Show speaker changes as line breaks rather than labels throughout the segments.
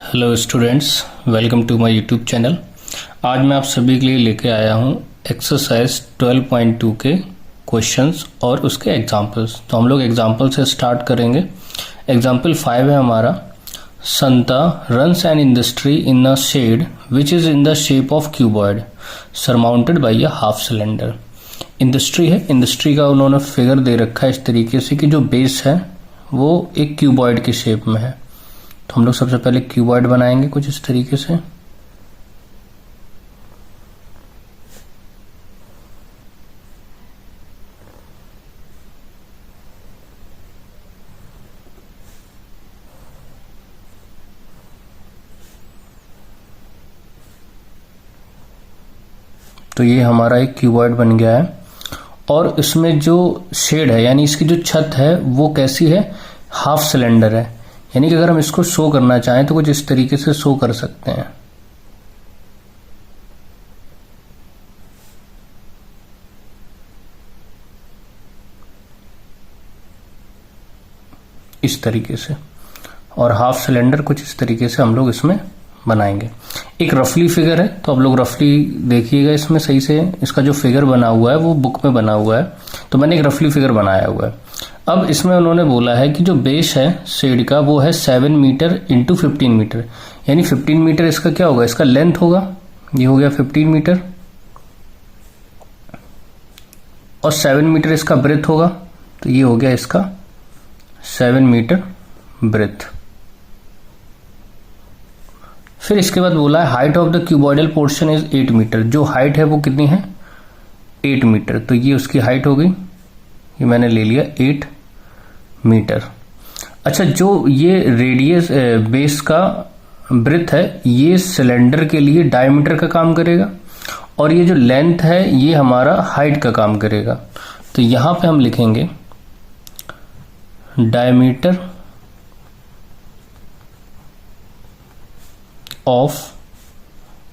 Hello students, welcome to my YouTube channel. आज मैं आप सभी के लिए लेके आया हूँ एक्सरसाइज 12.2 के क्वेश्चंस और उसके एग्जांपल्स। तो हम लोग एग्जांपल से स्टार्ट करेंगे। एग्जांपल 5 है हमारा, Santa runs an industry in a shed which is in the shape of cuboid surmounted by a half cylinder. Industry है, इंडस्ट्री का उन्होंने फिगर दे रखा है इस तरीके से कि जो बेस है वो एक क्यूबॉइड के शेप में है। तो हम लोग सबसे पहले क्यूबॉइड बनाएंगे कुछ इस तरीके से। तो ये हमारा एक क्यूबॉइड बन गया है और इसमें जो शेड है यानी इसकी जो छत है वो कैसी है, हाफ सिलेंडर है। यानी कि अगर हम इसको शो करना चाहें तो कुछ इस तरीके से शो कर सकते हैं। इस तरीके से, और हाफ सिलेंडर कुछ इस तरीके से हम लोग इसमें बनाएंगे। एक रफली फिगर है तो आप लोग रफली देखिएगा इसमें सही से। इसका जो फिगर बना हुआ है वो बुक में बना हुआ है, तो मैंने एक रफली फिगर बनाया हुआ है। अब इसमें उन्होंने बोला है कि जो बेस है शेड का वो है 7 मीटर इंटू 15 मीटर। यानी 15 मीटर इसका क्या होगा, इसका लेंथ होगा। ये हो गया 15 मीटर और 7 मीटर इसका ब्रेथ होगा, तो ये हो गया इसका 7 मीटर ब्रेथ। फिर इसके बाद बोला है height of the cuboidal portion is 8 metre. जो हाइट है वो कितनी है, 8 मीटर। तो ये उसकी हाइट हो गई, ये मैंने ले लिया 8 मीटर। अच्छा, जो ये रेडियस बेस का ब्रेथ है ये सिलेंडर के लिए डायमीटर का काम करेगा और ये जो लेंथ है ये हमारा हाइट का काम करेगा। तो यहां पे हम लिखेंगे डायमीटर ऑफ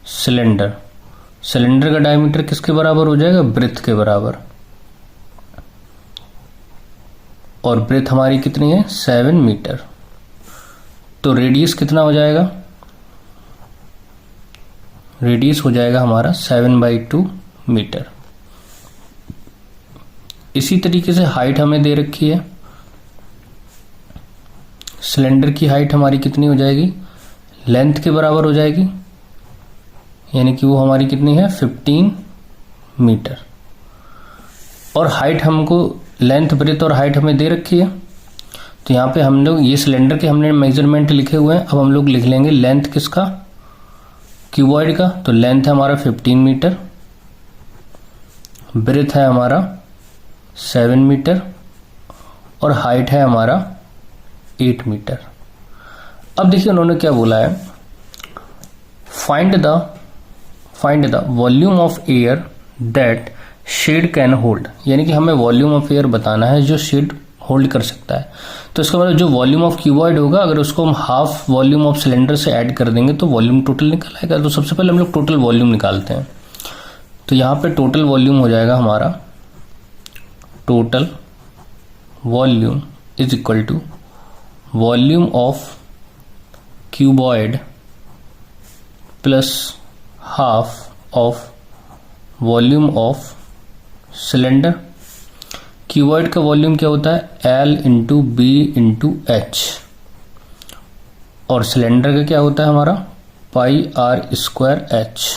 सिलेंडर। सिलेंडर का डायमीटर किसके बराबर हो जाएगा, ब्रेथ के बराबर। और ब्रेथ हमारी कितनी है, 7 मीटर। तो रेडियस कितना हो जाएगा, रेडियस हो जाएगा हमारा 7/2 मीटर। इसी तरीके से हाइट हमें दे रखी है। सिलेंडर की हाइट हमारी कितनी हो जाएगी, लेंथ के बराबर हो जाएगी, यानी कि वो हमारी कितनी है 15 मीटर। और हाइट हमको, लेंथ ब्रेथ और हाइट हमें दे रखी है। तो यहाँ पे हम लोग ये सिलेंडर के हमने मेजरमेंट लिखे हुए हैं। अब हम लोग लिख लेंगे लेंथ किसका, क्यूबॉइड का। तो लेंथ है हमारा 15 मीटर, ब्रेथ है हमारा 7 मीटर और हाइट है हमारा 8 मीटर। अब देखिए उन्होंने क्या बोला है, find the volume of air that shed can hold. यानी कि हमें वॉल्यूम ऑफ एयर बताना है जो शेड होल्ड कर सकता है। तो इसका मतलब जो वॉल्यूम ऑफ क्यूबॉइड होगा अगर उसको हम हाफ वॉल्यूम ऑफ सिलेंडर से ऐड कर देंगे तो वॉल्यूम टोटल निकल आएगा। तो सबसे पहले हम लोग टोटल वॉल्यूम निकालते हैं। तो यहाँ पे टोटल वॉल्यूम हो जाएगा हमारा, total volume is equal to volume of cuboid plus half of volume of cylinder. Cuboid का वॉल्यूम क्या होता है, L into B into H, और सिलेंडर का क्या होता है हमारा πr² h।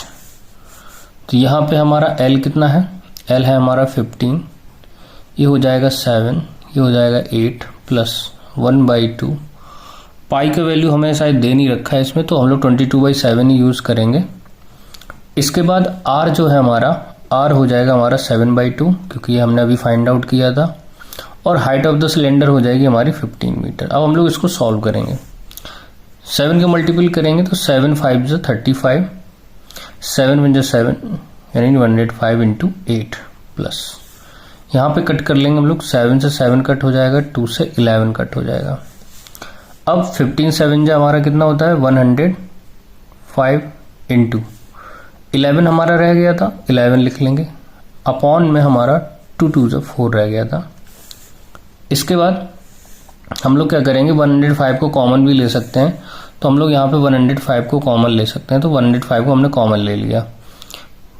तो यहाँ पे हमारा L कितना है, L है हमारा 15, ये हो जाएगा 7, ये हो जाएगा 8 प्लस 1/2। पाई का वैल्यू हमें शायद दे नहीं रखा है इसमें, तो हम लोग 22/7 ही यूज करेंगे। इसके बाद R जो है हमारा, R हो जाएगा हमारा 7/2 क्योंकि ये हमने अभी फाइंड आउट किया था, और हाइट ऑफ द सिलेंडर हो जाएगी हमारी 15 मीटर। अब हम लोग इसको सॉल्व करेंगे, 7 के मल्टीपल करेंगे तो 7 5 35, 7 1 7 यानी 105 इंटू 8 प्लस, यहाँ पे कट कर लेंगे हम लोग, 7 से 7 कट हो जाएगा, 2 से 11 कट हो जाएगा। अब 15 7 जो हमारा कितना होता है 105 इंटू 11 हमारा रह गया था, 11 लिख लेंगे, अपॉन में हमारा 2 2 से 4 रह गया था। इसके बाद हम लोग क्या करेंगे, 105 को कॉमन भी ले सकते हैं, तो हम लोग यहाँ पे 105 को कॉमन ले सकते हैं, तो 105 को हमने कॉमन ले लिया।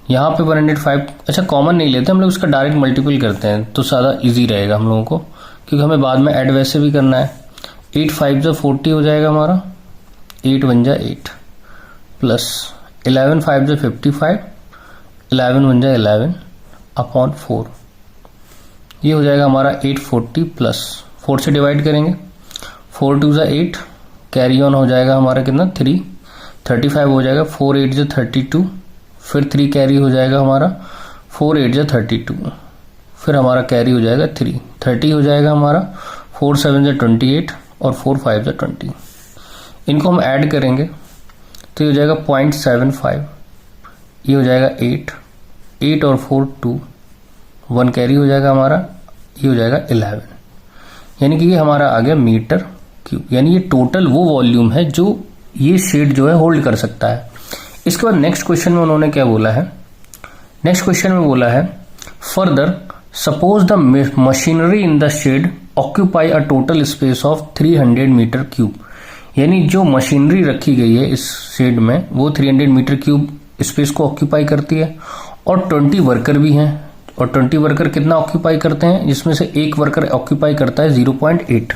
यहाँ पे 105 अच्छा कॉमन नहीं लेते हम लोग, इसका डायरेक्ट मल्टीपल करते हैं तो ज़्यादा इजी रहेगा हम लोगों को, क्योंकि हमें बाद में ऐड वैसे भी करना है। 8 5 जा 40 हो जाएगा हमारा, 8 1 जा 8 प्लस 11 5 जा 55, 11 1 जा 11 अपॉन 4, ये हो जाएगा हमारा 840 प्लस 4 से डिवाइड करेंगे, 4 2 जा 8, कैरी ऑन हो जाएगा हमारा कितना 3, 35 हो जाएगा, 4 8 जा 32, फिर 3 कैरी हो जाएगा हमारा, 4 8 जा 32, फिर हमारा कैरी हो जाएगा 3, 30 हो जाएगा हमारा, 4 7 जा 28 और 4 5 जा 20। इनको हम ऐड करेंगे तो ये हो जाएगा 0.75, ये हो जाएगा 8, 8 और 4 2, 1 कैरी हो जाएगा हमारा, ये हो जाएगा 11, यानी कि ये हमारा आ गया मीटर क्यूब। यानी ये टोटल वो वॉल्यूम है जो ये शेड जो है होल्ड कर सकता है। इसके बाद नेक्स्ट क्वेश्चन में उन्होंने क्या बोला है, नेक्स्ट क्वेश्चन में बोला है further suppose the machinery in the shed occupy a total space of 300 metre cube. यानी जो मशीनरी रखी गई है इस शेड में वो 300 मीटर क्यूब स्पेस को ऑक्यूपाई करती है, और 20 वर्कर भी हैं, और 20 वर्कर कितना ऑक्यूपाई करते हैं, जिसमें से एक वर्कर ऑक्यूपाई करता है 0.8।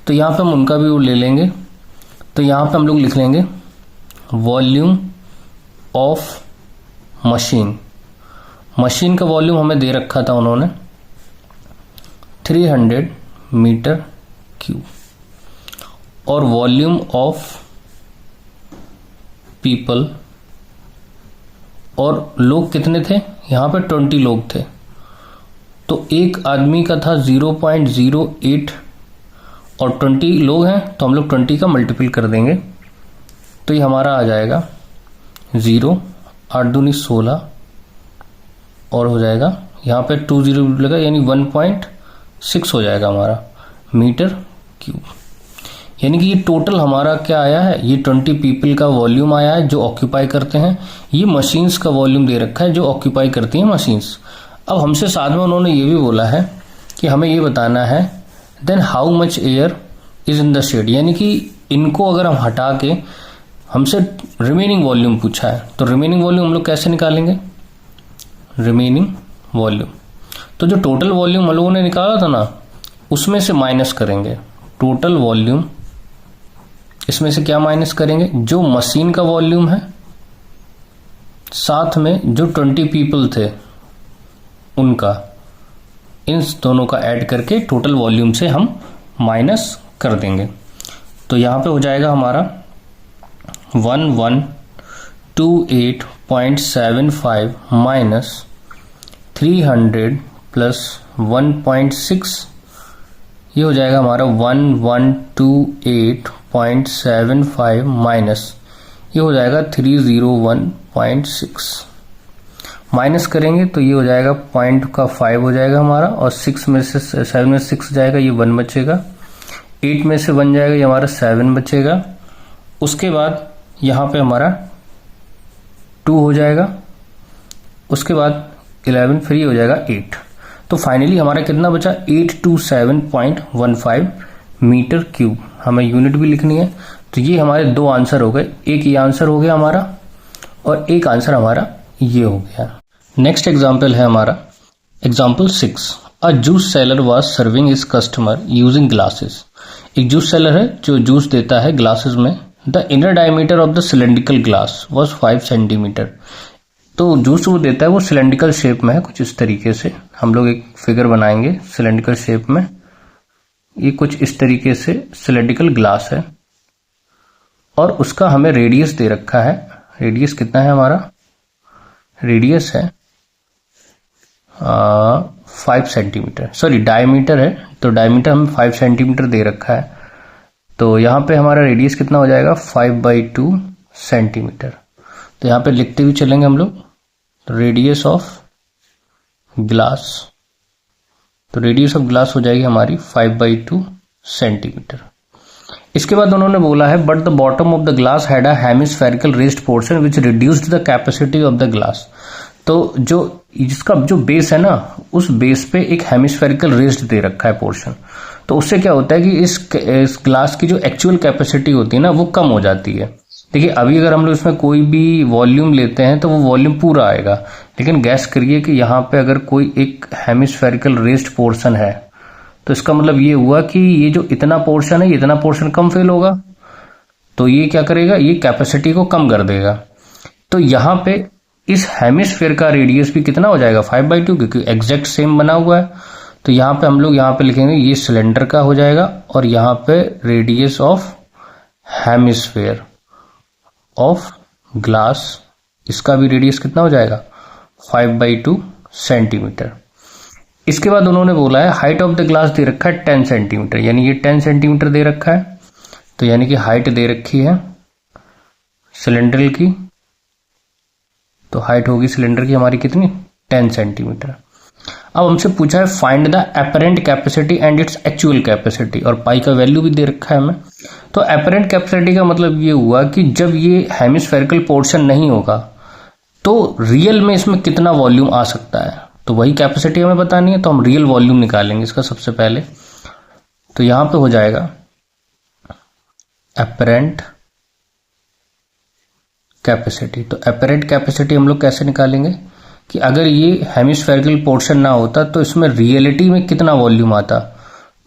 तो यहाँ पे हम उनका भी वो ले लेंगे, तो यहाँ पे हम लोग लिख लेंगे वॉल्यूम ऑफ मशीन। मशीन का वॉल्यूम हमें दे रखा था उन्होंने 300 मीटर क्यूब, और वॉल्यूम ऑफ पीपल, और लोग कितने थे, यहाँ पे 20 लोग थे, तो एक आदमी का था 0.08 और 20 लोग हैं तो हम लोग 20 का मल्टीपल कर देंगे, तो ये हमारा आ जाएगा 0, 8 दूनी 16, और हो जाएगा यहाँ पे 2 0 लगा, यानी 1.6 हो जाएगा हमारा मीटर क्यूब। यानी कि ये टोटल हमारा क्या आया है, ये 20 पीपल का वॉल्यूम आया है जो ऑक्यूपाई करते हैं, ये मशीन्स का वॉल्यूम दे रखा है जो ऑक्यूपाई करती हैं मशीन्स। अब हमसे साथ में उन्होंने ये भी बोला है कि हमें ये बताना है then how much air is in the shed. यानी कि इनको अगर हम हटा के हमसे रिमेनिंग वॉल्यूम पूछा है, तो रिमेनिंग वॉल्यूम हम लोग कैसे निकालेंगे, रिमेनिंग वॉल्यूम, तो जो टोटल वॉल्यूम हम लोगों ने निकाला था ना उसमें से माइनस करेंगे टोटल वॉल्यूम, इसमें से क्या माइनस करेंगे, जो मशीन का वॉल्यूम है साथ में जो 20 पीपल थे उनका, इन दोनों का ऐड करके टोटल वॉल्यूम से हम माइनस कर देंगे। तो यहाँ पे हो जाएगा हमारा 1128.75 माइनस 300 प्लस 1.6, ये हो जाएगा हमारा 1128.75 माइनस ये हो जाएगा 301.6, माइनस करेंगे तो ये हो जाएगा पॉइंट का 5 हो जाएगा हमारा, और 6 में से 7 में 6 जाएगा, ये 1 बचेगा, 8 में से 1 जाएगा, ये हमारा 7 बचेगा। उसके बाद यहाँ पे हमारा 2 हो जाएगा, उसके बाद 11 फ्री हो जाएगा 8, तो फाइनली हमारा कितना बचा 827.15 मीटर क्यूब। हमें यूनिट भी लिखनी है, तो ये हमारे 2 आंसर हो गए, एक ये आंसर हो गया हमारा और एक आंसर हमारा ये हो गया। नेक्स्ट एग्जाम्पल है हमारा example 6। A juice seller was serving his customer using glasses. एक जूस सेलर है जो जूस देता है ग्लासेस में। The inner diameter of the cylindrical glass was 5 centimetre. तो जूस वो देता है वो सिलेंड्रिकल शेप में है, कुछ इस तरीके से हम लोग एक फिगर बनाएंगे सिलेंड्रिकल शेप में। ये कुछ इस तरीके से सिलेंड्रिकल ग्लास है और उसका हमें रेडियस दे रखा है। रेडियस कितना है हमारा, रेडियस है 5 सेंटीमीटर, सॉरी डायमीटर है, तो डायमीटर हमें 5 सेंटीमीटर दे रखा है। तो यहाँ पे हमारा रेडियस कितना हो जाएगा 5/2 सेंटीमीटर। तो यहाँ पे लिखते हुए चलेंगे हम लोग, रेडियस ऑफ ग्लास, तो रेडियस ऑफ ग्लास हो जाएगी हमारी 5/2 सेंटीमीटर। इसके बाद उन्होंने बोला है but the bottom of the glass had a hemispherical raised portion which reduced the capacity of the glass. तो जो इसका जो बेस है ना, उस बेस पे एक हेमिस्फेरिकल रेज्ड दे रखा है पोर्शन, तो उससे क्या होता है कि इस ग्लास की जो एक्चुअल कैपेसिटी होती है ना वो कम हो जाती है। देखिए अभी अगर हम लोग इसमें कोई भी वॉल्यूम लेते हैं तो वो वॉल्यूम पूरा आएगा, लेकिन गैस करिए कि यहाँ पे अगर कोई एक हेमिस्फेरिकल रेस्ड पोर्शन है तो इसका मतलब ये हुआ कि ये जो इतना पोर्शन है, इतना पोर्शन कम फिल होगा, तो ये क्या करेगा, ये कैपेसिटी को कम कर देगा। तो यहाँ पे इस हेमिस्फेयर का रेडियस भी कितना हो जाएगा 5/2, क्योंकि एग्जैक्ट सेम बना हुआ है। तो यहाँ पे हम लोग यहाँ पे लिखेंगे ये सिलेंडर का हो जाएगा और यहाँ पे radius of hemisphere of glass, इसका भी रेडियस कितना हो जाएगा 5/2 सेंटीमीटर। इसके बाद उन्होंने बोला है हाइट ऑफ द ग्लास दे रखा है 10 सेंटीमीटर, यानी ये 10 सेंटीमीटर दे रखा है, तो यानी कि हाइट दे रखी है सिलेंडर की, तो हाइट होगी सिलेंडर की हमारी कितनी 10 सेंटीमीटर। अब हमसे पूछा है find the apparent capacity and its actual capacity, और पाई का वैल्यू भी दे रखा है हमें। तो एपरेंट कैपेसिटी का मतलब ये हुआ कि जब ये हेमिस्फेरिकल पोर्शन नहीं होगा तो रियल में इसमें कितना वॉल्यूम आ सकता है, तो वही कैपेसिटी हमें बतानी है। तो हम रियल वॉल्यूम निकालेंगे इसका सबसे पहले, तो यहां पे हो जाएगा एपरेंट कैपेसिटी। तो एपरेंट कैपेसिटी हम लोग कैसे निकालेंगे कि अगर ये हेमिस्फेरिकल पोर्शन ना होता तो इसमें रियलिटी में कितना वॉल्यूम आता,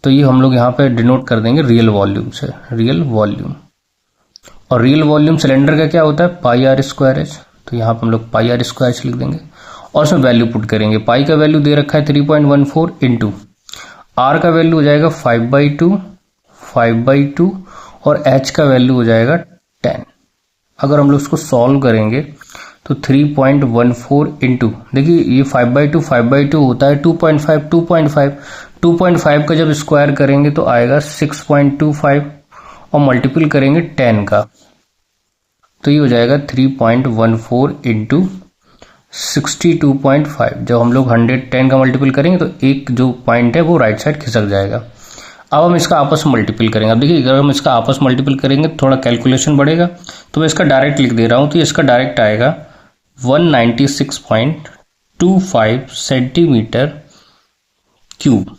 तो ये हम लोग यहाँ पे डिनोट कर देंगे रियल वॉल्यूम से, रियल वॉल्यूम। और रियल वॉल्यूम सिलेंडर का क्या होता है πr²h, तो यहाँ पे हम लोग πr² लिख देंगे और उसमें वैल्यू पुट करेंगे। पाई का वैल्यू दे रखा है 3.14 इंटू आर का वैल्यू हो जाएगा 5/2 और h का वैल्यू हो जाएगा 10। अगर हम लोग इसको सॉल्व करेंगे तो 3.14 इंटू, देखिए ये 5/2 होता है 2.5 का जब स्क्वायर करेंगे तो आएगा 6.25 और मल्टीपल करेंगे 10 का, तो ये हो जाएगा 3.14 इंटू 62.5। जब हम लोग 110 का मल्टीपल करेंगे तो एक जो पॉइंट है वो राइट साइड खिसक जाएगा। अब हम इसका आपस में मल्टीपल करेंगे। अब देखिए अगर हम इसका आपस में मल्टीपल करेंगे थोड़ा कैलकुलेशन बढ़ेगा, तो मैं इसका डायरेक्ट लिख दे रहा हूं, तो इसका डायरेक्ट आएगा 196.25 सेंटीमीटर क्यूब।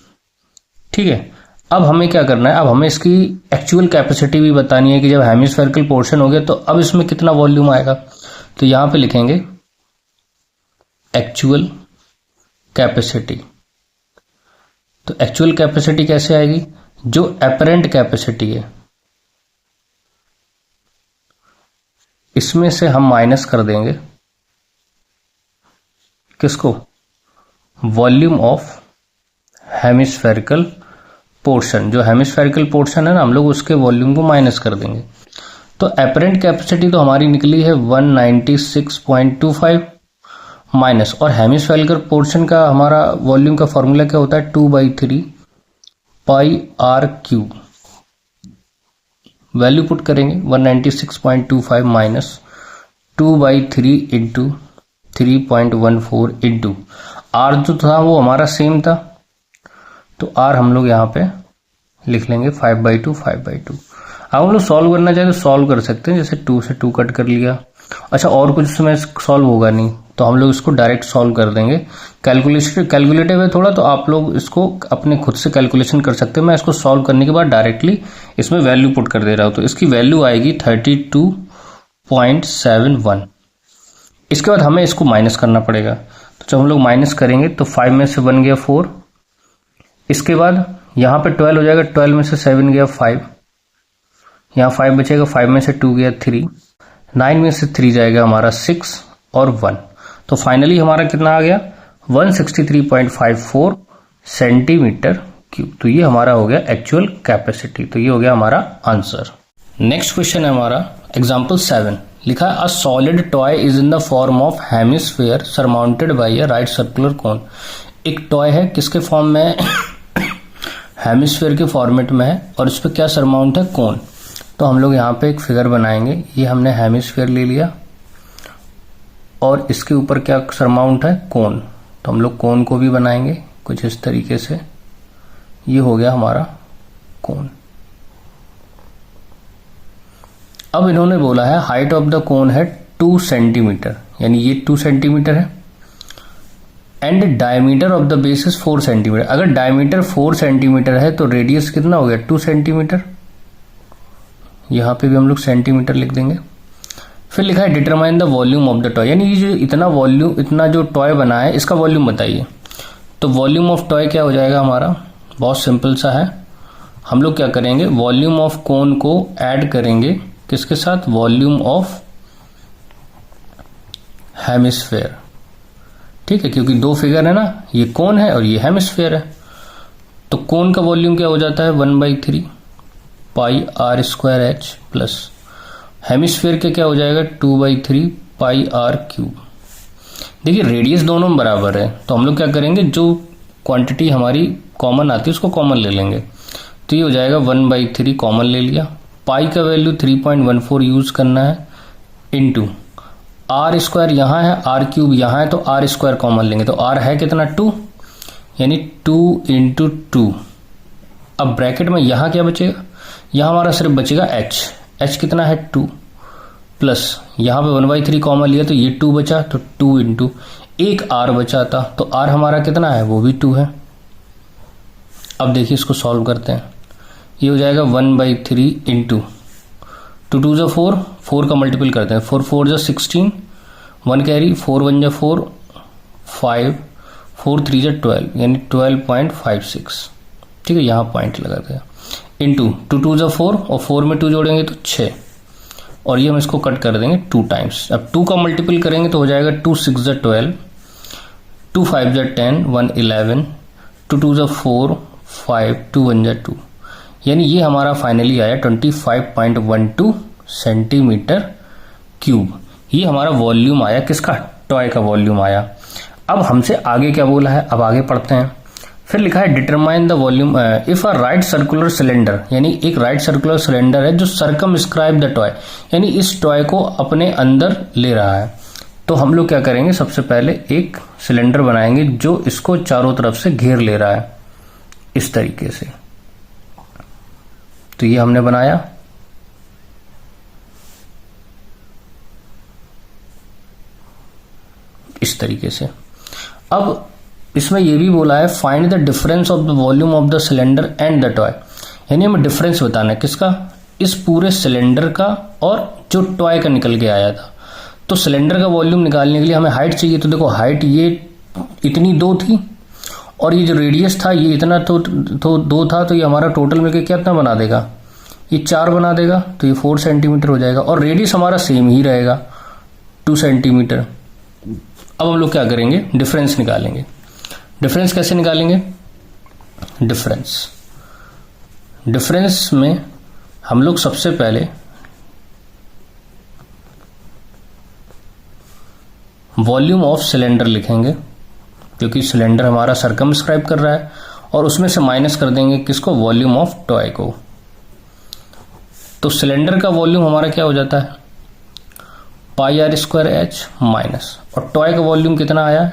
ठीक है, अब हमें क्या करना है, अब हमें इसकी एक्चुअल कैपेसिटी भी बतानी है कि जब हेमिस्फेरिकल पोर्शन हो गया तो अब इसमें कितना वॉल्यूम आएगा। तो यहां पे लिखेंगे एक्चुअल कैपेसिटी। तो एक्चुअल कैपेसिटी कैसे आएगी, जो एपरेंट कैपेसिटी है इसमें से हम माइनस कर देंगे किसको, वॉल्यूम ऑफ हेमिस्फेरिकल पोर्शन। जो हेमिस्फेरिकल पोर्शन है ना, हम लोग उसके वॉल्यूम को माइनस कर देंगे। तो एपरेंट कैपेसिटी तो हमारी निकली है 196.25 माइनस, और हेमिस्फेरिकल पोर्शन का हमारा वॉल्यूम का फॉर्मूला क्या होता है 2/3 πr³। वैल्यू पुट करेंगे 196.25 माइनस 2/3 इंटू 3.14 इंटू आर जो था वो हमारा सेम था, तो आर हम लोग यहाँ पे लिख लेंगे 5/2। अब हम लोग सॉल्व करना चाहे तो सॉल्व कर सकते हैं, जैसे 2 से 2 कट कर लिया। अच्छा, और कुछ इसमें सॉल्व होगा नहीं तो हम लोग इसको डायरेक्ट सॉल्व कर देंगे। कैलकुलेटिव है थोड़ा, तो आप लोग इसको अपने खुद से कैलकुलेशन कर सकते हैं। मैं इसको सॉल्व करने के बाद डायरेक्टली इसमें वैल्यू पुट कर दे रहा हूं, तो इसकी वैल्यू आएगी 32.71। इसके बाद हमें इसको माइनस करना पड़ेगा, तो जब हम लोग माइनस करेंगे तो 5 में से 1 गया 4, इसके बाद यहाँ पे 12 हो जाएगा, 12 में से 7 गया 5, यहाँ 5 बचेगा, 5 में से 2 गया 3, 9 में से 3 जाएगा हमारा 6 और 1, तो फाइनली हमारा कितना आ गया 163.54 सेंटीमीटर क्यूब। तो ये हमारा हो गया एक्चुअल कैपेसिटी, तो ये हो गया हमारा आंसर। नेक्स्ट क्वेश्चन है हमारा एग्जांपल 7, लिखा है a solid toy is in the form of hemisphere surmounted bye a right circular cone. एक टॉय है, किसके फॉर्म में है हेमिस्फीयर के फॉर्मेट में है, और इस पर क्या सरमाउंट है कोन। तो हम लोग यहाँ पे एक फिगर बनाएंगे, ये हमने हेमिस्फीयर ले लिया और इसके ऊपर क्या सरमाउंट है कोन, तो हम लोग कोन को भी बनाएंगे कुछ इस तरीके से। ये हो गया हमारा कोन। अब इन्होंने बोला है हाइट ऑफ द कोन है 2 सेंटीमीटर, यानी ये 2 सेंटीमीटर है, and diameter of the base is 4 centimetre. अगर डायमीटर 4 सेंटीमीटर है तो रेडियस कितना हो गया 2 सेंटीमीटर। यहां पे भी हम लोग सेंटीमीटर लिख देंगे। फिर लिखा है determine the volume of the toy, यानी ये जो इतना जो टॉय बना है इसका वॉल्यूम बताइए। तो वॉल्यूम ऑफ टॉय क्या हो जाएगा हमारा, बहुत सिंपल सा है। हम लोग क्या करेंगे, वॉल्यूम ऑफ कोन को ऐड करेंगे किसके साथ, वॉल्यूम ऑफ हेमिस्फेयर। ठीक है, क्योंकि दो फिगर है ना, ये कोन है और ये हेमिस्फेयर है। तो कोन का वॉल्यूम क्या हो जाता है 1/3 pi r square h plus hemisphere के क्या हो जाएगा 2/3 पाई आर क्यूब। देखिए रेडियस दोनों में बराबर है, तो हम लोग क्या करेंगे, जो क्वांटिटी हमारी कॉमन आती है उसको कॉमन ले लेंगे। तो ये हो जाएगा 1/3 कॉमन ले लिया, पाई का वैल्यू 3.14 यूज करना है, इनटू आर स्क्वायर यहाँ है, आर क्यूब यहाँ है, तो आर स्क्वायर कॉमन लेंगे। तो आर है कितना 2, यानी 2 × 2। अब ब्रैकेट में यहाँ क्या बचेगा, यहाँ हमारा सिर्फ बचेगा एच कितना है 2, प्लस यहाँ पे 1/3 कॉमन लिया तो ये 2 बचा, तो 2 × एक आर बचा था, तो आर हमारा कितना है वो भी 2 है। अब देखिए इसको सॉल्व करते हैं, ये हो जाएगा 1/3 × 2 2 × 4, 4 का मल्टीपल करते हैं, 4 4 × 16, 1 कैरी, 4 1 × 4 5, 4 3 × 12, यानी 12.56। ठीक है, यहाँ पॉइंट लगाते हैं, इंटू 2 2 × 4 और 4 में 2 जोड़ेंगे तो 6, और ये हम इसको कट कर देंगे 2 टाइम्स। अब 2 का मल्टीपल करेंगे तो हो जाएगा 2 6 × 12, 2 5 × 10, 1 11, 2 2 × 4 5, 2 1 × 2, यानी ये हमारा फाइनली आया 25.12 सेंटीमीटर क्यूब। ये हमारा वॉल्यूम आया, किसका, टॉय का वॉल्यूम आया। अब हमसे आगे क्या बोला है, अब आगे पढ़ते हैं। फिर लिखा है determine the volume if a right circular cylinder, यानी एक राइट सर्कुलर सिलेंडर है जो सरकमस्क्राइब द टॉय, यानी इस टॉय को अपने अंदर ले रहा है। तो हम लोग क्या करेंगे, सबसे पहले एक सिलेंडर बनाएंगे जो इसको चारों तरफ से घेर ले रहा है इस तरीके से। तो ये हमने बनाया, इस तरीके से। अब इसमें यह भी बोला है find the difference of the volume of the cylinder and the toy, यानी हमें डिफरेंस बताना है किसका, इस पूरे सिलेंडर का और जो टॉय का निकल के आया था। तो सिलेंडर का वॉल्यूम निकालने के लिए हमें हाइट चाहिए, तो देखो हाइट ये इतनी 2 थी और ये जो रेडियस था ये इतना तो 2 था, तो ये हमारा टोटल मिलकर कितना बना देगा, ये 4 बना देगा, तो ये 4 सेंटीमीटर हो जाएगा। और रेडियस हमारा सेम ही रहेगा 2 सेंटीमीटर। अब हम लोग क्या करेंगे, डिफरेंस निकालेंगे। डिफरेंस कैसे निकालेंगे, डिफरेंस में हम लोग सबसे पहले वॉल्यूम ऑफ सिलेंडर लिखेंगे, क्योंकि सिलेंडर हमारा सरकमस्क्राइब कर रहा है, और उसमें से माइनस कर देंगे किसको, वॉल्यूम ऑफ टॉय को। तो सिलेंडर का वॉल्यूम हमारा क्या हो जाता है पाई आर स्क्वायर एच माइनस, और टॉय का वॉल्यूम कितना आया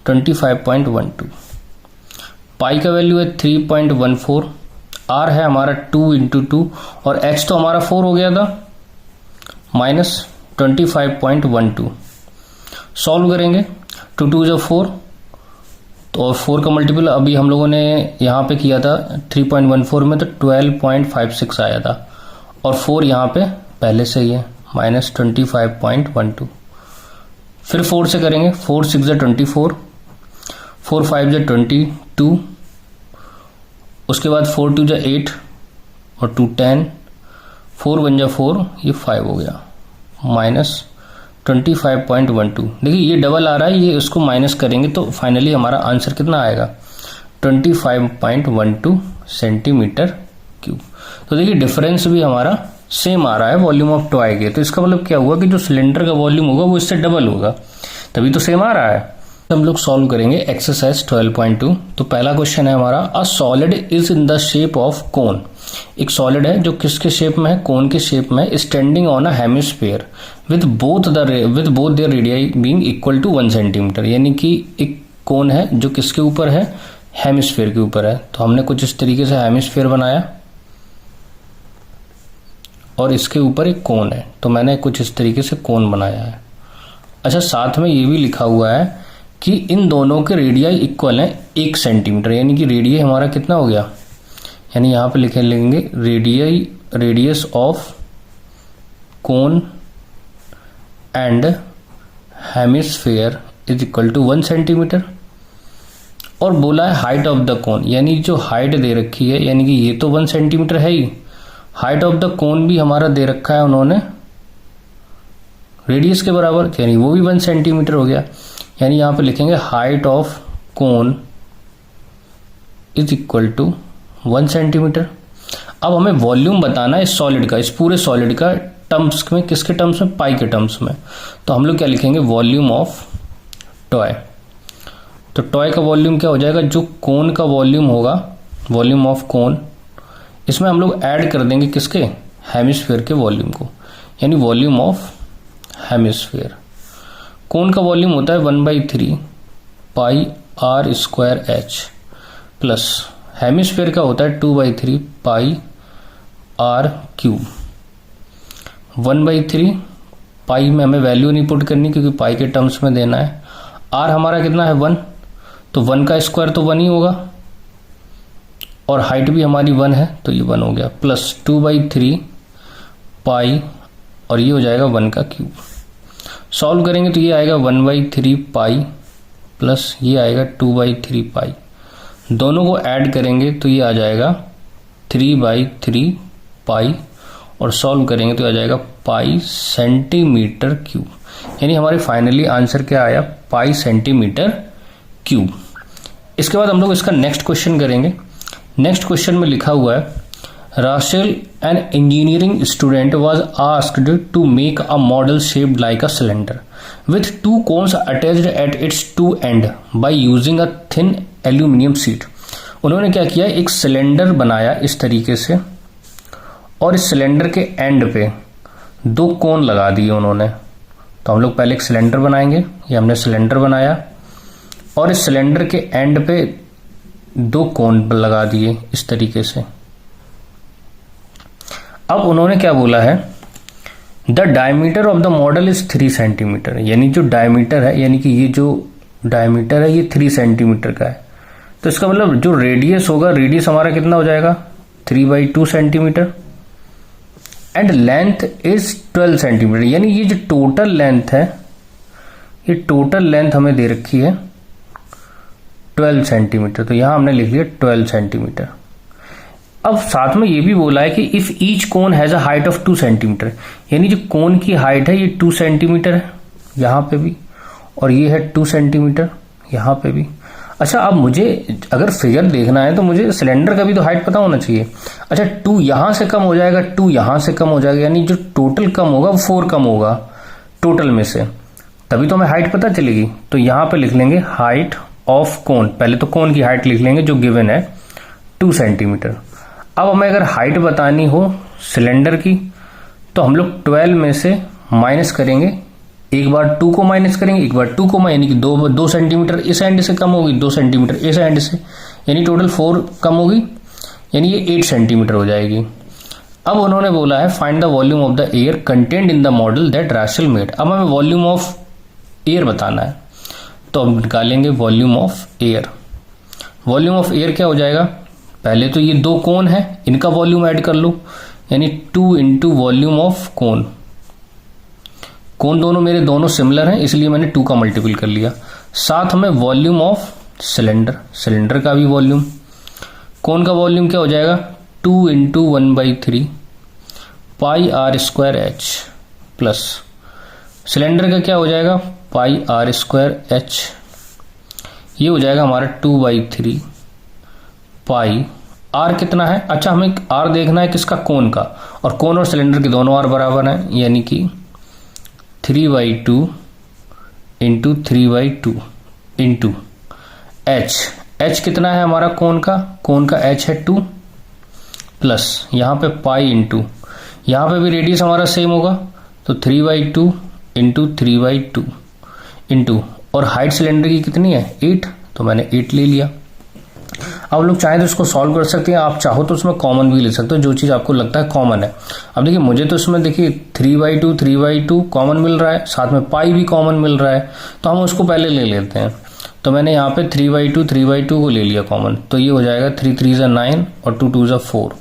25.12, पाई का वैल्यू है 3.14, आर है हमारा 2 × 2 और एच तो हमारा 4 हो गया था, माइनस 25.12। सॉल्व करेंगे, 2 2 × 4, तो 4 का मल्टीपल अभी हम लोगों ने यहाँ पे किया था 3.14 में, तो 12.56 आया था, और 4 यहाँ पे पहले से ही है, माइनस 25.12। फिर 4 से करेंगे, 4 6 × 24, 4 5 × 22, उसके बाद 4 2 × 8 और 2 10, 4 1 × 4, ये 5 हो गया, माइनस 25.12। देखिए ये डबल आ रहा है, ये उसको माइनस करेंगे तो फाइनली हमारा आंसर कितना आएगा 25.12 सेंटीमीटर क्यूब। तो देखिए डिफरेंस भी हमारा सेम आ रहा है वॉल्यूम ऑफ टॉय के, तो इसका मतलब क्या हुआ कि जो सिलेंडर का वॉल्यूम होगा वो इससे डबल होगा, तभी तो सेम आ रहा है। हम लोग सॉल्व करेंगे एक्सरसाइज 12.2। तो पहला क्वेश्चन है हमारा, a solid is in the shape of cone, एक सॉलिड है जो किसके शेप में है, कोन के शेप में, standing on a hemisphere with both their radii being equal to 1 centimetre, यानी कि एक कोन है जो किसके ऊपर है, हेमिस्फीयर के ऊपर है। तो हमने कुछ इस तरीके से हेमिस्फीयर बनाया और इसके ऊपर एक कोन है, तो मैंने कुछ इस तरीके से कोन बनाया है। अच्छा, साथ में ये भी लिखा हुआ है कि इन दोनों के रेडियाई इक्वल हैं 1 सेंटीमीटर, यानी कि रेडियस हमारा कितना हो गया, यानी यहाँ पे लिखेंगे radius of cone and hemisphere is equal to 1 centimetre. और बोला है हाइट ऑफ द कोन, यानी जो हाइट दे रखी है, यानी कि ये तो 1 सेंटीमीटर है ही, हाइट ऑफ द कोन भी हमारा दे रखा है उन्होंने रेडियस के बराबर, यानी वो भी 1 सेंटीमीटर हो गया। यानी यहां पे लिखेंगे height of cone is equal to 1 centimetre. अब हमें वॉल्यूम बताना है इस सॉलिड का, इस पूरे सॉलिड का टर्म्स में, किसके टर्म्स में, पाई के टर्म्स में। तो हम लोग क्या लिखेंगे, वॉल्यूम ऑफ टॉय। तो टॉय का वॉल्यूम क्या हो जाएगा, जो कोन का वॉल्यूम होगा, वॉल्यूम ऑफ कोन, इसमें हम लोग ऐड कर देंगे किसके, हेमिस्फीयर के वॉल्यूम को, यानी वॉल्यूम ऑफ हेमिस्फीयर। कोन का वॉल्यूम होता है 1/3 pi r square h plus hemisphere का होता है 2/3 पाई आर क्यूब। 1/3 पाई में हमें वैल्यू नहीं पुट करनी क्योंकि पाई के टर्म्स में देना है। आर हमारा कितना है 1, तो 1 का स्क्वायर तो 1 ही होगा और हाइट भी हमारी 1 है तो ये 1 हो गया, प्लस 2/3 पाई और ये हो जाएगा 1 का क्यूब। सॉल्व करेंगे तो ये आएगा 1/3 पाई प्लस ये आएगा 2/3 पाई, दोनों को ऐड करेंगे तो ये आ जाएगा 3/3 पाई और सॉल्व करेंगे तो आ जाएगा पाई सेंटीमीटर क्यूब। यानी हमारे फाइनली आंसर क्या आया, पाई सेंटीमीटर क्यूब। इसके बाद हम लोग इसका नेक्स्ट क्वेश्चन करेंगे। नेक्स्ट क्वेश्चन में लिखा हुआ है, Rachel an engineering student was asked to make a model shaped like a cylinder with 2 cones attached at its 2 end by using a thin aluminium sheet. उन्होंने क्या किया, एक सिलेंडर बनाया इस तरीके से और इस सिलेंडर के एंड पे 2 कोन लगा दिए उन्होंने। तो हम लोग पहले एक सिलेंडर बनाएंगे, ये हमने सिलेंडर बनाया और इस सिलेंडर के एंड पे 2 कोन लगा दिए इस तरीके से। अब उन्होंने क्या बोला है, the diameter of the model is 3 centimetre, यानी जो डायमीटर है, यानी कि ये जो डायमीटर है ये 3 सेंटीमीटर का है। तो इसका मतलब जो रेडियस होगा, रेडियस हमारा कितना हो जाएगा 3/2 centimetre and length is 12 centimetre, यानी ये जो टोटल लेंथ है, ये टोटल लेंथ हमें दे रखी है 12 सेंटीमीटर। तो यहां हमने लिख लिया 12 सेंटीमीटर। अब साथ में ये भी बोला है कि if each cone has a height of 2 centimetre, यानी जो कोन की हाइट है ये 2 सेंटीमीटर है यहां पे भी, और ये है 2 सेंटीमीटर यहां पे भी। अच्छा, अब मुझे अगर फिगर देखना है तो मुझे सिलेंडर का भी तो हाइट पता होना चाहिए। अच्छा, 2 यहां से कम हो जाएगा, 2 यहां से कम हो जाएगा, यानी जो टोटल कम होगा वो 4 कम होगा टोटल में से, तभी तो हमें हाइट पता चलेगी। तो यहां पे लिख लेंगे हाइट ऑफ कोन, पहले तो कोन की हाइट लिख लेंगे जो गिवन है 2 सेंटीमीटर। अब हमें अगर हाइट बतानी हो सिलेंडर की तो हम लोग 12 में से माइनस करेंगे, एक बार 2 को माइनस करेंगे, एक बार 2 को, यानी कि 2 सेंटीमीटर इस एंड से कम होगी, 2 सेंटीमीटर इस एंड से, यानी टोटल 4 कम होगी, यानी ये 8 सेंटीमीटर हो जाएगी। अब उन्होंने बोला है find the volume of the air content in the model that Rachel made. अब हमें वॉल्यूम ऑफ एयर बताना है, तो हम निकालेंगे volume of air. Volume of air क्या हो जाएगा, पहले तो ये 2 कोन है, इनका वॉल्यूम ऐड कर लो, यानी 2 इंटू वॉल्यूम ऑफ कोन। कोन दोनों मेरे दोनों सिमिलर हैं इसलिए मैंने 2 का मल्टीपल कर लिया। साथ में वॉल्यूम ऑफ सिलेंडर, सिलेंडर का भी वॉल्यूम, कोन का वॉल्यूम क्या हो जाएगा 2 into 1/3 pi r square h plus cylinder का क्या हो जाएगा पाई आर स्क्वायर एच, ये हो जाएगा हमारा 2/3 पाई। आर कितना है, अच्छा हमें आर देखना है किसका, कोन का, और कोन और सिलेंडर के दोनों आर बराबर हैं, यानी कि 3/2 इंटू 3/2 इंटू एच। एच कितना है हमारा कोन का एच है 2 प्लस यहाँ पे पाई इंटू, यहाँ पे भी रेडियस हमारा सेम होगा तो 3/2 इंटू 3/2 इंटू, और हाइट सिलेंडर की कितनी है 8, तो मैंने 8 ले लिया। अब लोग चाहें तो इसको सॉल्व कर सकते हैं, आप चाहो तो उसमें कॉमन भी ले सकते हो, जो चीज आपको लगता है कॉमन है। अब देखिए मुझे तो इसमें देखिए 3/2 कॉमन मिल रहा है, साथ में पाई भी कॉमन मिल रहा है, तो हम उसको पहले ले लेते हैं। तो मैंने यहाँ पे 3/2 को ले लिया कॉमन, तो ये हो जाएगा 3 3 ज़ा 9 और 2 2 ज़ा 4,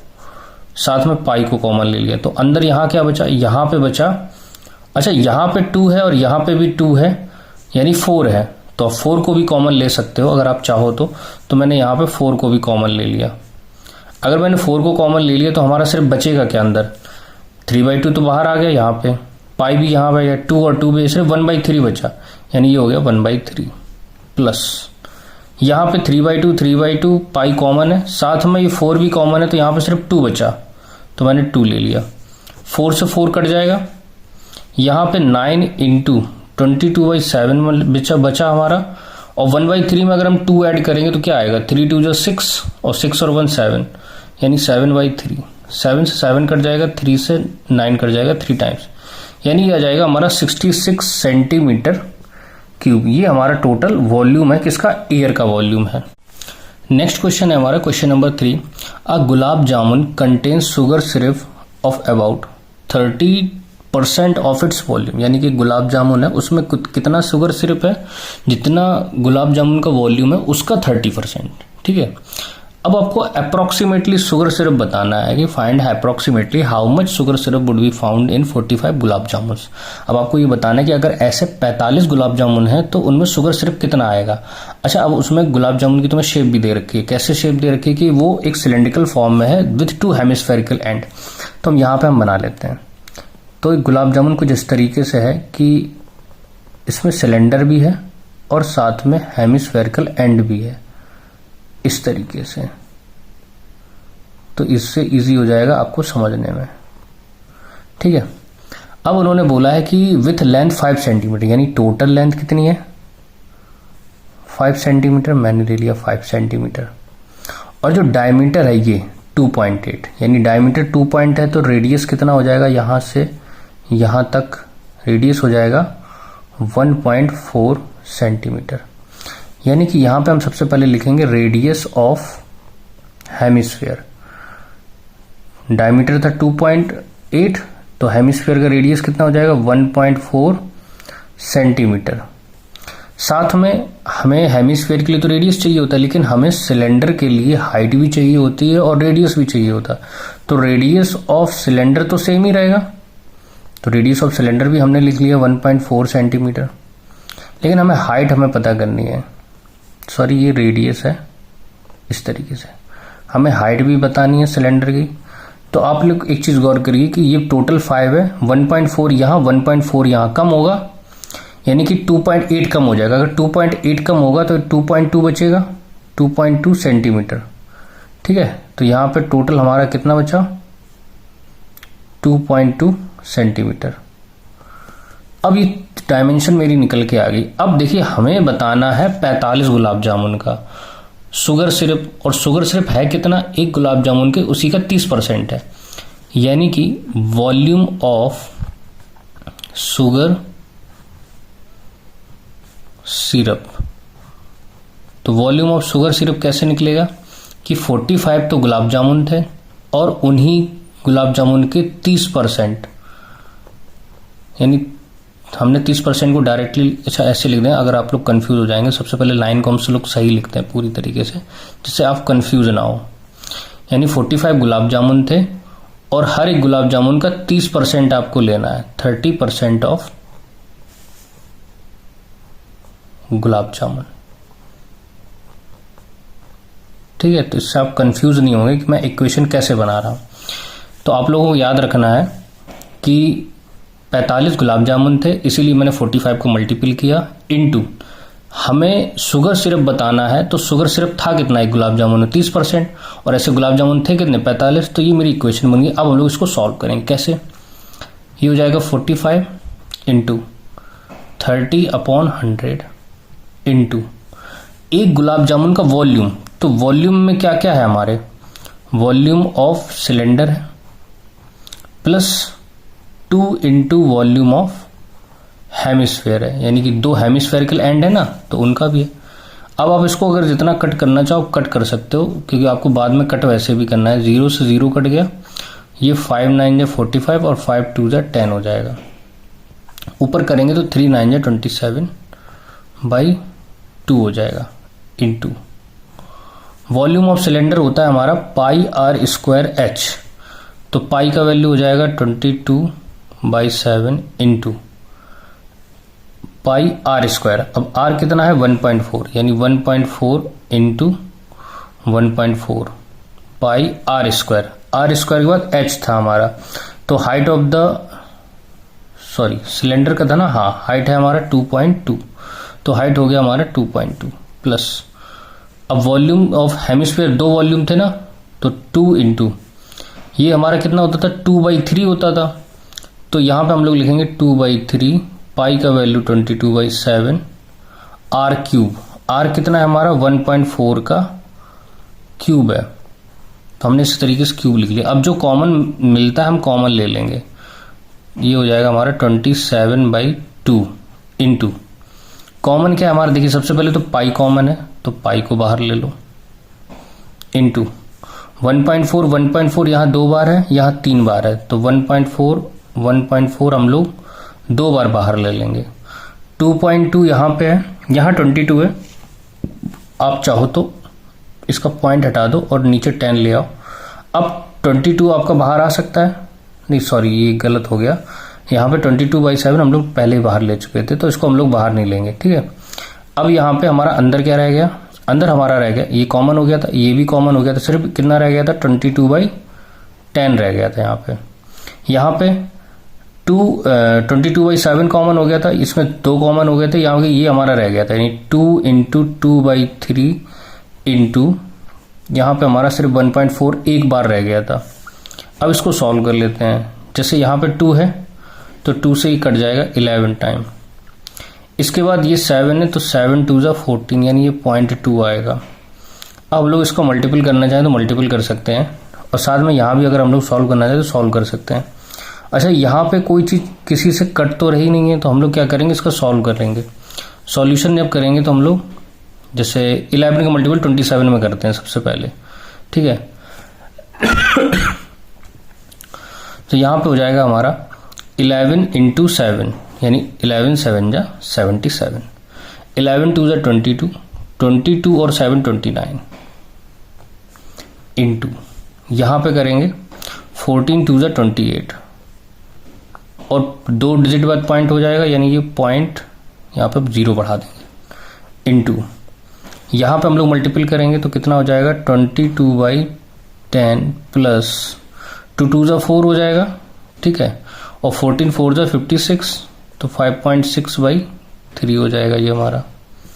साथ में पाई को कॉमन ले लिया। तो अंदर यहाँ क्या बचा, यहाँ पे बचा, अच्छा यहाँ पे 2 है और यहाँ पे भी 2 है, यानी 4 है, तो आप 4 को भी कॉमन ले सकते हो अगर आप चाहो तो मैंने यहाँ पे 4 को भी कॉमन ले लिया। अगर मैंने 4 को कॉमन ले लिया तो हमारा सिर्फ बचेगा क्या अंदर, 3/2 तो बाहर आ गया, यहाँ पे पाई भी यहाँ पे 2 और 2 भी, सिर्फ 1/3 बचा, यानी ये हो गया 1/3 प्लस यहाँ पे 3/2 पाई कॉमन है, साथ में ये 4 भी कॉमन है, तो यहाँ पे सिर्फ 2 बचा, तो मैंने 2 ले लिया। 4 से 4 कट जाएगा, यहाँ पे 9 इंटू 22/7 बचा हमारा, और 1/3 में अगर हम 2 ऐड करेंगे तो क्या आएगा, 3 2 जो 6 और 6 और 1 7, यानी 7/3। 7 से 7 कट जाएगा, 3 से 9 कट जाएगा 3 टाइम्स, यानी ये आ जाएगा हमारा 66 सेंटीमीटर क्यूब। ये हमारा टोटल वॉल्यूम है, किसका, एयर का वॉल्यूम है। नेक्स्ट क्वेश्चन है हमारा question number 3। A gulab jamun contains sugar syrup of about 30% of its volume, यानी कि गुलाब जामुन है उसमें कितना शुगर सिरप है, जितना गुलाब जामुन का वॉल्यूम है उसका 30%, ठीक है। अब आपको अप्रोक्सीमेटली शुगर सिरप बताना है कि find approximately how much sugar syrup would be found in 45 gulab jamun. अब आपको ये बताना है कि अगर ऐसे 45 गुलाब जामुन है तो उनमें शुगर सिरप कितना आएगा। अच्छा, अब उसमें गुलाब जामुन की तुम्हें शेप भी दे रखी है, कैसे शेप दे रखी है कि वो एक सिलेंड्रिकल फॉर्म में है विथ 2 हेमिस्फेरिकल एंड, तो हम यहाँ पे हम बना लेते हैं। तो गुलाब जामुन कुछ इस तरीके से है कि इसमें सिलेंडर भी है और साथ में हेमिस्फेरिकल एंड भी है, इस तरीके से, तो इससे इजी हो जाएगा आपको समझने में, ठीक है। अब उन्होंने बोला है कि विथ लेंथ 5 सेंटीमीटर, यानी टोटल लेंथ कितनी है 5 सेंटीमीटर, मैंने ले लिया 5 सेंटीमीटर, और जो डायमीटर है ये 2.8, यानी डायमीटर 2 पॉइंट है, तो रेडियस कितना हो जाएगा, यहां से यहां तक रेडियस हो जाएगा 1.4 सेंटीमीटर, यानी कि यहां पे हम सबसे पहले लिखेंगे रेडियस ऑफ हेमिस्फीयर। डायमीटर था 2.8, तो हेमिस्फीयर का रेडियस कितना हो जाएगा 1.4 सेंटीमीटर। साथ में हमें हेमिस्फीयर के लिए तो रेडियस चाहिए होता है, लेकिन हमें सिलेंडर के लिए हाइट भी चाहिए होती है और रेडियस भी चाहिए होता है, तो रेडियस ऑफ सिलेंडर तो सेम ही रहेगा, तो रेडियस ऑफ सिलेंडर भी हमने लिख लिया 1.4 सेंटीमीटर। लेकिन हमें हाइट हमें पता करनी है, सॉरी ये रेडियस है, इस तरीके से हमें हाइट भी बतानी है सिलेंडर की। तो आप लोग एक चीज गौर करिए कि ये टोटल 5 है, 1.4 यहाँ 1.4 यहाँ कम होगा, यानी कि 2.8 कम हो जाएगा। अगर 2.8 कम होगा तो 2.2 बचेगा, 2.2 सेंटीमीटर, ठीक है। तो यहाँ पे टोटल हमारा कितना बचा 2.2 सेंटीमीटर। अब ये डायमेंशन मेरी निकल के आ गई। अब देखिए हमें बताना है 45 गुलाब जामुन का शुगर सिरप, और शुगर सिरप है कितना, एक गुलाब जामुन के उसी का 30% है, यानी कि वॉल्यूम ऑफ शुगर सिरप। तो वॉल्यूम ऑफ शुगर सिरप कैसे निकलेगा कि 45 तो गुलाब जामुन थे और उन्हीं गुलाब जामुन के 30%, यानी हमने 30% को डायरेक्टली अच्छा ऐसे लिख दें। अगर आप लोग कंफ्यूज हो जाएंगे, सबसे पहले लाइन को हम सब लोग सही लिखते हैं पूरी तरीके से, जिससे आप कंफ्यूज ना हो। यानी 45 गुलाब जामुन थे और हर एक गुलाब जामुन का 30% आपको लेना है, 30% ऑफ गुलाब जामुन, ठीक है। तो इससे आप कंफ्यूज नहीं होंगे कि मैं इक्वेशन कैसे बना रहा हूं। तो आप लोगों को याद रखना है कि 45 गुलाब जामुन थे, इसीलिए मैंने 45 को मल्टीपल किया इनटू हमें शुगर सिरप बताना है, तो शुगर सिरप था कितना एक गुलाब जामुन में 30%, और ऐसे गुलाब जामुन थे कितने 45। तो ये मेरी इक्वेशन बन गई। अब हम लोग इसको सॉल्व करेंगे कैसे, ये हो जाएगा 45 इंटू 30/100 इंटू एक गुलाब जामुन का वॉल्यूम। तो वॉल्यूम में क्या क्या है हमारे, वॉल्यूम ऑफ सिलेंडर है plus 2 into volume of hemisphere है, यानी कि 2 हेमिस्फेरिकल एंड है ना, तो उनका भी है। अब आप इसको अगर जितना कट करना चाहो कट कर सकते हो, क्योंकि आपको बाद में कट वैसे भी करना है। 0 से 0 कट गया, ये 5 9 जा 45 और 5 2 जा 10 हो जाएगा। ऊपर करेंगे तो 3 9 जा 27 बाई 2 हो जाएगा इनटू वॉल्यूम ऑफ सिलेंडर होता है हमारा पाई आर स्क्वायर एच, तो पाई का वैल्यू हो जाएगा 22/7 इंटू पाई आर स्क्वायर। अब आर कितना है 1.4, यानी 1.4 इंटू 1.4 pi r square. R square के बाद एच था हमारा, तो हाइट ऑफ द सिलेंडर का था ना, हाँ हाइट है हमारा 2.2, तो हाइट हो गया हमारा 2.2 प्लस। अब वॉल्यूम ऑफ हेमिस्फीयर 2 वॉल्यूम थे ना, तो 2 इंटू ये हमारा कितना होता था 2/3 होता था, तो यहां पे हम लोग लिखेंगे 2/3 पाई का वैल्यू 22/7 आर क्यूब। आर कितना है हमारा 1.4 का क्यूब है, तो हमने इस तरीके से क्यूब लिख लिया। अब जो कॉमन मिलता है हम कॉमन ले लेंगे, ये हो जाएगा हमारा 27/2 इंटू कॉमन क्या है हमारा, देखिए सबसे पहले तो पाई कॉमन है, तो पाई को बाहर ले लो इंटू 1.4 यहाँ 2 बार है, यहाँ 3 बार है, तो 1.4 हम लोग 2 बार बाहर ले लेंगे। 2.2 यहाँ पे है, यहाँ 22 है, आप चाहो तो इसका पॉइंट हटा दो और नीचे 10 ले आओ। अब 22 आपका बाहर आ सकता है, नहीं सॉरी ये गलत हो गया, यहाँ पे 22/7 हम लोग पहले ही बाहर ले चुके थे, तो इसको हम लोग बाहर नहीं लेंगे, ठीक है। अब यहाँ पे हमारा अंदर क्या रह गया, अंदर हमारा रह गया, ये कॉमन हो गया था, ये भी कॉमन हो गया था, सिर्फ कितना रह गया था 22/10 रह गया था यहाँ पे 22/7 कॉमन हो गया था, इसमें 2 कॉमन हो गए थे, यहाँ ये हमारा रह गया था, यानी 2 इंटू 2/3 इंटू यहाँ पे हमारा सिर्फ 1.4 एक बार रह गया था। अब इसको सॉल्व कर लेते हैं, जैसे यहाँ पे 2 है तो 2 से ही कट जाएगा 11 टाइम, इसके बाद ये 7 है तो 7 2 = 14, यानी ये 0.2 आएगा। अब हम लोग इसको मल्टीपल करना चाहें तो मल्टीपल कर सकते हैं, और साथ में यहाँ भी अगर हम लोग सॉल्व करना चाहें तो सॉल्व कर सकते हैं। अच्छा यहाँ पे कोई चीज़ किसी से कट तो रही नहीं है, तो हम लोग क्या करेंगे, इसका सॉल्व करेंगे। सॉल्यूशन जब करेंगे तो हम लोग जैसे 11 का मल्टीपल 27 में करते हैं सबसे पहले, ठीक है। तो यहाँ पे हो जाएगा हमारा 11 इंटू 7, यानी 11 7 = 77, 11 2 = 22, 22 और 7 29 इंटू यहाँ पे करेंगे 14 2 = 28, और 2 डिजिट बाद पॉइंट हो जाएगा, यानी ये पॉइंट यहाँ पे 0 बढ़ा देंगे इंटू यहाँ पे हम लोग मल्टीपल करेंगे तो कितना हो जाएगा 22/10 प्लस 2 2 = 4 हो जाएगा, ठीक है, और 14 4 = 56, तो 5.6/3 हो जाएगा ये हमारा।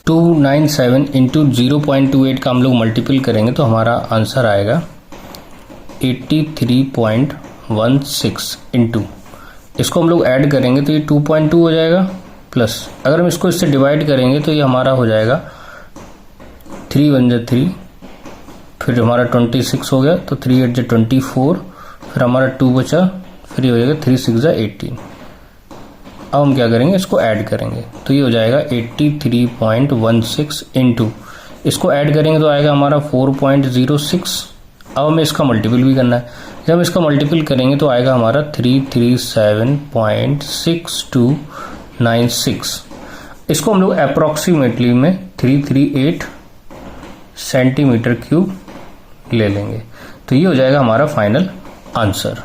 297 इंटू 0.28 का हम लोग मल्टीपल करेंगे तो हमारा आंसर आएगा 83.16 इंटू, इसको हम लोग ऐड करेंगे तो ये 2.2 हो जाएगा, प्लस अगर हम इसको इससे डिवाइड करेंगे तो ये हमारा हो जाएगा 3 1 = 3, फिर हमारा 26 हो गया, तो 3 8 = 24, फिर हमारा 2 बचा, फिर ये हो जाएगा 3 6 = 18। अब हम क्या करेंगे, इसको ऐड करेंगे तो ये हो जाएगा 83.16 इंटू, इसको ऐड करेंगे तो आएगा हमारा 4.06। अब हमें इसका मल्टीपल भी करना है, जब हम इसका मल्टीपल करेंगे तो आएगा हमारा 337.6296। इसको हम लोग अप्रॉक्सीमेटली में 338 सेंटीमीटर क्यूब ले लेंगे, तो ये हो जाएगा हमारा फाइनल आंसर।